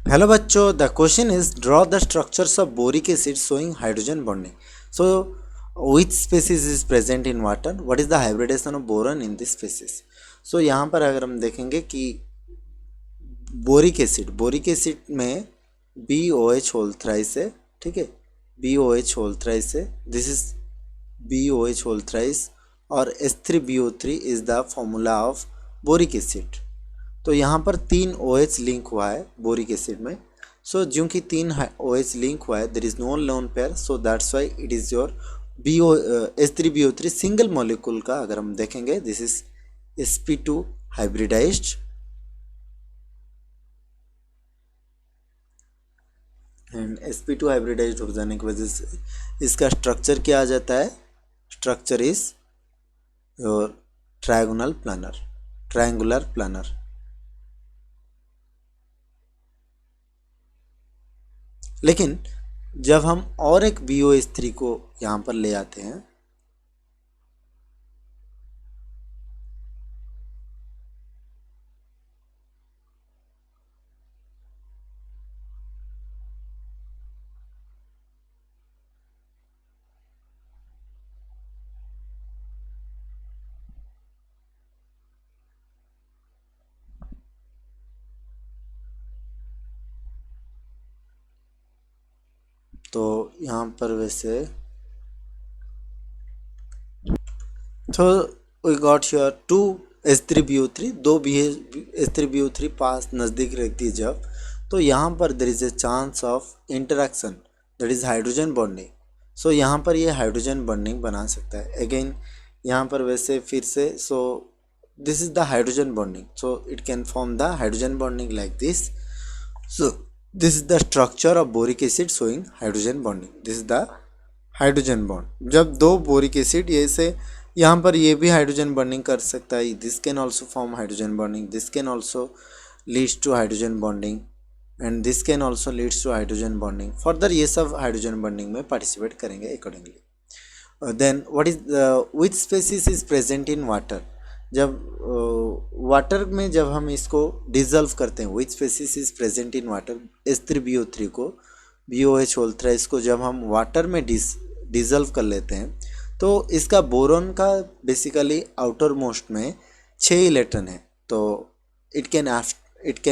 Hello बच्चों, the question is draw the structures of boric acid showing hydrogen bonding. So which species is present in water, what is the hybridisation of boron in this species. So यहाँ पर अगर हम देखेंगे कि boric acid में BOH whole thrice है. ठीक है, BOH होल थ्राइस है, this is BOH whole thrice और H3BO3 is the formula of boric acid. तो यहाँ पर 3 OH लिंक हुआ है बोरिक एसिड में. सो जो कि 3 OH लिंक हुआ है, there is no lone pair, so that's why it is your H3BO3 single molecule का. अगर हम देखेंगे, this is sp2 hybridised and sp2 hybridised हो जाने की वजह से इसका स्ट्रक्चर क्या आ जाता है. Structure is your triangular planar. लेकिन जब हम और एक BOH3 को यहाँ पर ले आते हैं, तो यहाँ पर वैसे तो वी गॉट हियर 2 H3BO3, दो H3BO3 पास नज़दीक रहती है जब, तो यहाँ पर there is a chance of interaction, that is hydrogen bonding. So यहाँ पर ये हाइड्रोजन बॉन्डिंग बना सकता है. अगेन यहाँ पर वैसे फिर से, so this is the hydrogen bonding, so it can form the hydrogen bonding like this. So this is the structure of boric acid showing hydrogen bonding. This is the hydrogen bond. जब दो boric acid ये से यहाँ पर ये भी hydrogen bonding कर सकता है, this can also form hydrogen bonding, this can also leads to hydrogen bonding and this can also leads to hydrogen bonding. Further ये सब हाइड्रोजन बॉन्डिंग में पार्टिसिपेट करेंगे accordingly. Then what is which species is present in water. जब water में जब हम इसको dissolve करते हैं, which species is present in water, H3BO3 को, BOH होल थ्राइस को जब हम वाटर में डिजल्व कर लेते हैं, तो इसका बोरॉन का बेसिकली आउटर मोस्ट में 6 इलेक्ट्रॉन है. तो इट कैन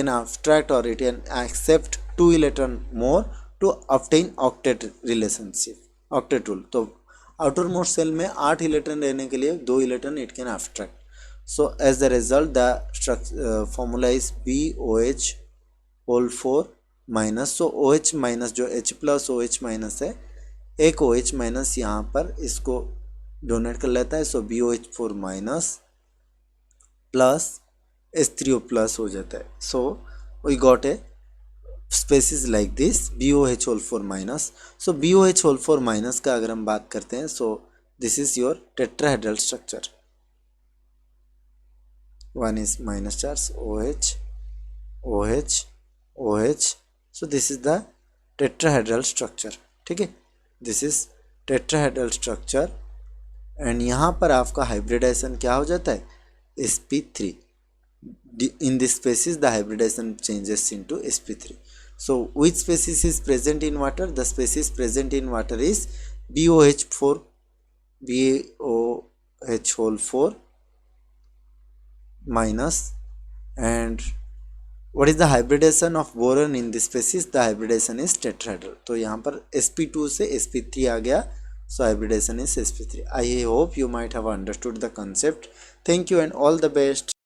abstract और it can accept 2 electron more to obtain octet relationship, octet rule. तो आउटर मोस्ट सेल में 8 इलेक्ट्रॉन रहने के लिए 2 electron it can abstract. So as the result, the formula is BOH whole 4 minus. So OH minus जो H plus OH minus है, एक OH minus यहाँ पर इसको डोनेट कर लेता है. सो BOH4 minus plus H3O plus हो जाता है. So we got a species like this BOH whole 4 minus. So BOH whole 4 minus का अगर हम बात करते हैं, so this is your tetrahedral structure. One is minus charge, OH, OH, OH. So this is the tetrahedral structure. ठीक है, this is tetrahedral structure. and यहाँ पर आपका hybridization क्या हो जाता है, sp3. in this species the hybridization changes into sp3. so which species is present in water? The species present in water is BOH whole 4 minus. and what is the hybridization of boron in this species? The hybridization is tetrahedral. तो यहाँ पर sp2 से sp3 आ गया, so hybridization is sp3. I hope you might have understood the concept. Thank you and all the best.